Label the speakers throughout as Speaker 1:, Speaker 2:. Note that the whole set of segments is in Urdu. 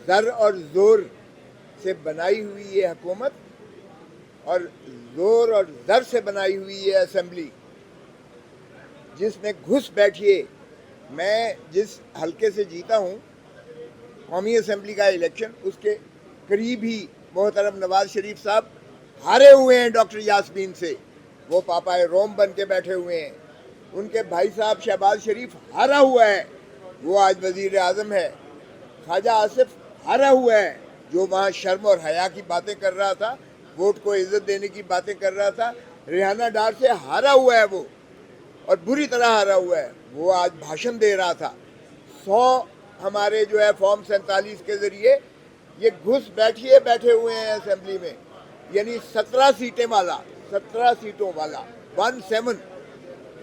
Speaker 1: زر اور زور سے بنائی ہوئی یہ حکومت اور زور اور زر سے بنائی ہوئی یہ اسمبلی، جس میں گھس بیٹھیے. میں جس حلقے سے جیتا ہوں قومی اسمبلی کا الیکشن، اس کے قریب ہی محترم نواز شریف صاحب ہارے ہوئے ہیں ڈاکٹر یاسمین سے. وہ پاپا روم بن کے بیٹھے ہوئے ہیں. ان کے بھائی صاحب شہباز شریف ہارا ہوا ہے، وہ آج وزیر اعظم ہے. خواجہ آصف ہارا ہوا ہے، جو وہاں شرم اور حیا کی باتیں کر رہا تھا، ووٹ کو عزت دینے کی باتیں کر رہا تھا. ریحانہ ڈار سے ہارا ہوا ہے وہ، اور بری طرح ہارا ہوا ہے. وہ آج بھاشن دے رہا تھا. 100 ہمارے جو ہے فارم 47 کے ذریعے یہ گھس بیٹھے ہوئے ہیں اسمبلی میں. یعنی 17 سیٹیں والا، 17 سیٹوں والا 17.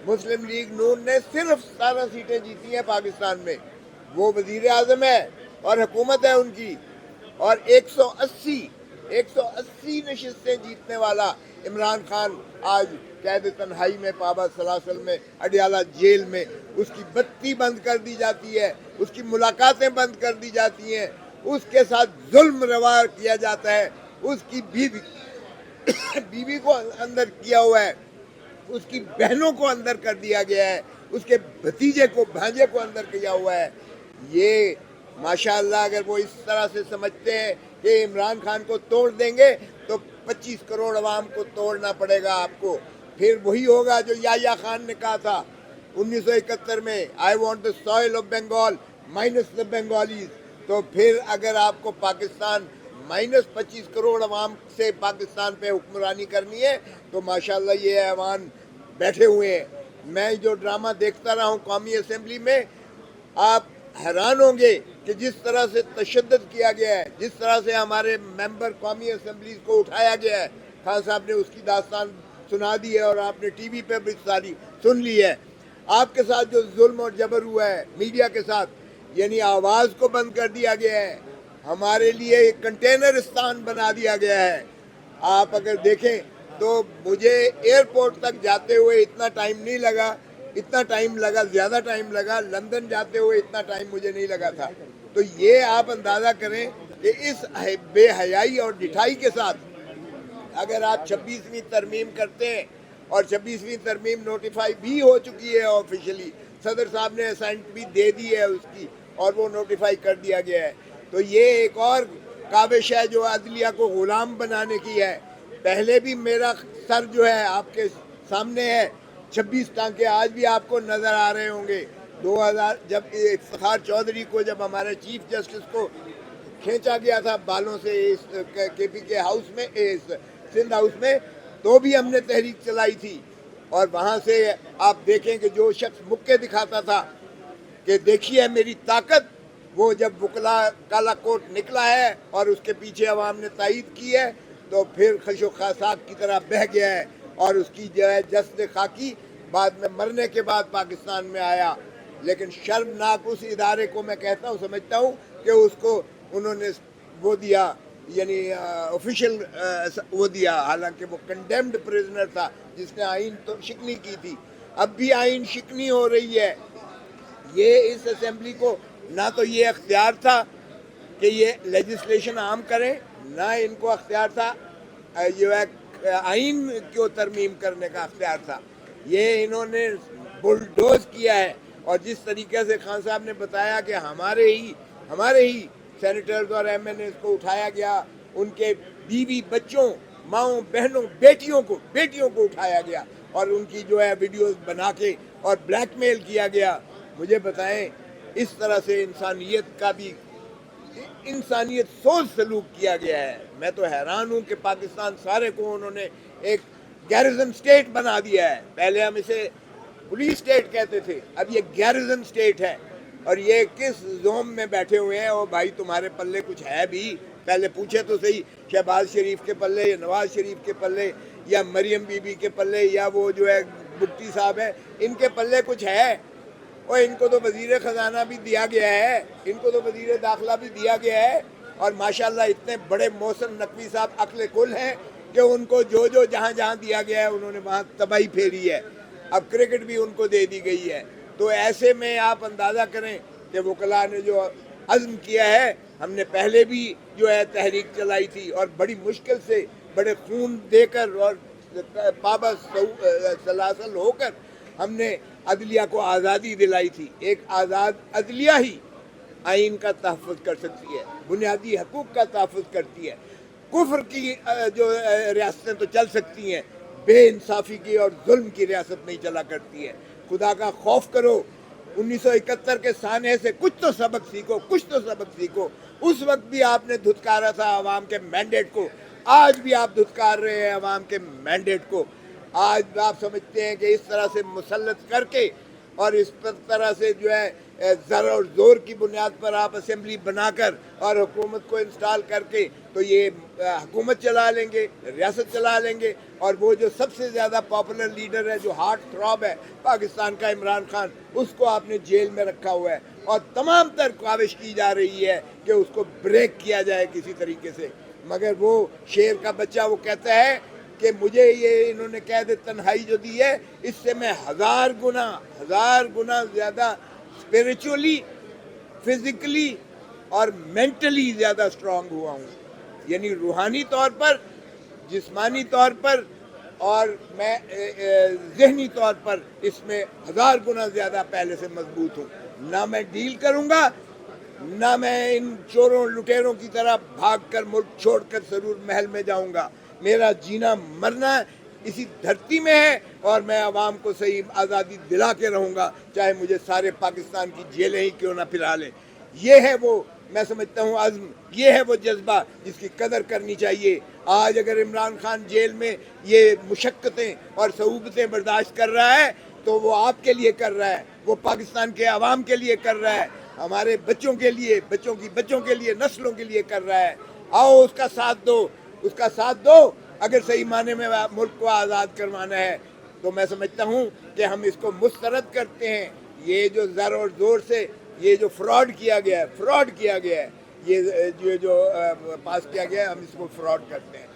Speaker 1: مسلم لیگ نون نے صرف 17 سیٹیں جیتی ہیں پاکستان میں. وہ وزیر اعظم ہے اور حکومت ہے ان کی. اور 180 نشستیں جیتنے والا عمران خان آج قید تنہائی میں پابا سلاسل میں اڈیالہ جیل میں. اس کی بتی بند کر دی جاتی ہے، اس کی ملاقاتیں بند کر دی جاتی ہیں، اس کے ساتھ ظلم روا کیا جاتا ہے. اس کی بیوی کو اندر کیا ہوا ہے، اس کی بہنوں کو اندر کر دیا گیا ہے، اس کے بھتیجے کو بھانجے کو اندر کیا ہوا ہے. یہ ماشاءاللہ اگر وہ اس طرح سے سمجھتے ہیں کہ عمران خان کو توڑ دیں گے تو 25 کروڑ عوام کو توڑنا پڑے گا آپ کو. پھر وہی ہوگا جو یحییٰ خان نے کہا تھا 1971 میں، I want the soil of Bengal minus the Bengalis. تو پھر اگر آپ کو پاکستان -25 کروڑ عوام سے پاکستان پہ حکمرانی کرنی ہے تو ماشاءاللہ یہ ایوان بیٹھے ہوئے ہیں. میں جو ڈرامہ دیکھتا رہا ہوں قومی اسمبلی میں، آپ حیران ہوں گے کہ جس طرح سے تشدد کیا گیا ہے، جس طرح سے ہمارے ممبر قومی اسمبلیز کو اٹھایا گیا ہے. خان صاحب نے اس کی داستان سنا دی ہے اور آپ نے ٹی وی پہ بھی ساری سن لی ہے. آپ کے ساتھ جو ظلم اور جبر ہوا ہے میڈیا کے ساتھ، یعنی آواز کو بند کر دیا گیا ہے، ہمارے لیے ایک کنٹینرستان بنا دیا گیا ہے. آپ اگر دیکھیں تو مجھے ایئرپورٹ تک جاتے ہوئے اتنا ٹائم نہیں لگا، زیادہ ٹائم لگا. لندن جاتے ہوئے اتنا ٹائم مجھے نہیں لگا تھا. تو یہ آپ اندازہ کریں کہ اس بے حیائی اور ڈٹھائی کے ساتھ اگر آپ 26ویں ترمیم کرتے ہیں، اور 26ویں ترمیم نوٹیفائی بھی ہو چکی ہے آفیشلی، صدر صاحب نے اسائنٹ بھی دے دی ہے اس کی، اور وہ نوٹیفائی کر دیا گیا ہے. تو یہ ایک اور کاوش ہے جو عدلیہ کو غلام بنانے کی ہے. پہلے بھی میرا سر جو ہے آپ کے سامنے ہے، 26 ٹانکے آج بھی آپ کو نظر آ رہے ہوں گے. 2000 جب افتخار چودھری کو، جب ہمارے چیف جسٹس کو کھینچا گیا تھا بالوں سے کے پی کے ہاؤس میں، سندھ ہاؤس میں، تو بھی ہم نے تحریک چلائی تھی. اور وہاں سے آپ دیکھیں کہ جو شخص مکے دکھاتا تھا کہ دیکھیے میری طاقت، وہ جب وکلا کالا کوٹ نکلا ہے اور اس کے پیچھے عوام نے تائید کی ہے تو پھر خش و خاشاک کی طرح بہہ گیا ہے. اور اس کی جو ہے جسد خاکی بعد میں مرنے کے بعد پاکستان میں آیا. لیکن شرمناک اس ادارے کو میں کہتا ہوں، سمجھتا ہوں کہ اس کو انہوں نے وہ دیا، یعنی آفیشل وہ دیا، حالانکہ وہ کنڈیمڈ پریزنر تھا جس نے آئین تو شکنی کی تھی. اب بھی آئین شکنی ہو رہی ہے. یہ اس اسمبلی کو نہ تو یہ اختیار تھا کہ یہ لیجسلیشن عام کریں، نہ ان کو اختیار تھا یہ آئین کو ترمیم کرنے کا اختیار تھا. یہ انہوں نے بلڈوز کیا ہے. اور جس طریقے سے خان صاحب نے بتایا کہ ہمارے ہی سینیٹرز اور ایم این ایز کو اٹھایا گیا، ان کے بیوی بچوں، ماؤں بہنوں، بیٹیوں کو اٹھایا گیا اور ان کی جو ہے ویڈیوز بنا کے اور بلیک میل کیا گیا. مجھے بتائیں اس طرح سے انسانیت سوچ سلوک کیا گیا ہے. میں تو حیران ہوں کہ پاکستان سارے کو انہوں نے ایک گیرزن سٹیٹ بنا دیا ہے. پہلے ہم اسے پولیس سٹیٹ کہتے تھے، اب یہ گیرزن سٹیٹ ہے. اور یہ کس زوم میں بیٹھے ہوئے ہیں؟ اور بھائی تمہارے پلے کچھ ہے بھی؟ پہلے پوچھے تو صحیح، شہباز شریف کے پلے یا نواز شریف کے پلے یا مریم بی بی کے پلے یا وہ جو ہے بگٹی صاحب ہیں، ان کے پلے کچھ ہے؟ اور ان کو تو وزیر خزانہ بھی دیا گیا ہے، ان کو تو وزیر داخلہ بھی دیا گیا ہے. اور ماشاءاللہ اتنے بڑے محسن نقوی صاحب عقل کل ہیں کہ ان کو جو جہاں دیا گیا ہے انہوں نے وہاں تباہی پھیری ہے. اب کرکٹ بھی ان کو دے دی گئی ہے. تو ایسے میں آپ اندازہ کریں کہ وکلاء نے جو عزم کیا ہے ہم نے پہلے بھی جو ہے تحریک چلائی تھی اور بڑی مشکل سے بڑے خون دے کر اور پابند سلاسل ہو کر ہم نے عدلیہ کو آزادی دلائی تھی. ایک آزاد عدلیہ ہی آئین کا تحفظ کر سکتی ہے, بنیادی حقوق کا تحفظ کرتی ہے. کفر کی جو ریاستیں تو چل سکتی ہیں, بے انصافی کی اور ظلم کی ریاست نہیں چلا کرتی ہے. خدا کا خوف کرو, 1971 کے سانحے سے کچھ تو سبق سیکھو, کچھ تو سبق سیکھو. اس وقت بھی آپ نے دھتکارا تھا عوام کے مینڈیٹ کو, آج بھی آپ دھتکار رہے ہیں عوام کے مینڈیٹ کو. آج آپ سمجھتے ہیں کہ اس طرح سے مسلط کر کے اور اس طرح سے جو ہے زر اور زور کی بنیاد پر آپ اسمبلی بنا کر اور حکومت کو انسٹال کر کے تو یہ حکومت چلا لیں گے, ریاست چلا لیں گے. اور وہ جو سب سے زیادہ پاپولر لیڈر ہے, جو ہارٹ تھراب ہے پاکستان کا, عمران خان, اس کو آپ نے جیل میں رکھا ہوا ہے اور تمام تر کاوش کی جا رہی ہے کہ اس کو بریک کیا جائے کسی طریقے سے. مگر وہ شیر کا بچہ وہ کہتا ہے کہ مجھے یہ انہوں نے قید تنہائی جو دی ہے, اس سے میں ہزار گنا زیادہ اسپریچولی, فزیکلی اور مینٹلی زیادہ اسٹرانگ ہوا ہوں. یعنی روحانی طور پر, جسمانی طور پر اور میں ذہنی طور پر اس میں ہزار گنا زیادہ پہلے سے مضبوط ہوں. نہ میں ڈیل کروں گا, نہ میں ان چوروں لٹیروں کی طرح بھاگ کر ملک چھوڑ کر سرور محل میں جاؤں گا. میرا جینا مرنا اسی دھرتی میں ہے اور میں عوام کو صحیح آزادی دلا کے رہوں گا, چاہے مجھے سارے پاکستان کی جیلیں ہی کیوں نہ پھرا لیں. یہ ہے وہ, میں سمجھتا ہوں عزم, یہ ہے وہ جذبہ جس کی قدر کرنی چاہیے. آج اگر عمران خان جیل میں یہ مشقتیں اور صعوبتیں برداشت کر رہا ہے تو وہ آپ کے لیے کر رہا ہے, وہ پاکستان کے عوام کے لیے کر رہا ہے, ہمارے بچوں کے لیے, بچوں کی بچوں کے لیے, نسلوں کے لیے کر رہا ہے. آؤ اس کا ساتھ دو, اس کا ساتھ دو. اگر صحیح معنی میں ملک کو آزاد کروانا ہے تو میں سمجھتا ہوں کہ ہم اس کو مسترد کرتے ہیں. یہ جو زر اور زور سے یہ جو فراڈ کیا گیا ہے, یہ جو پاس کیا گیا ہے, ہم اس کو فراڈ کرتے ہیں.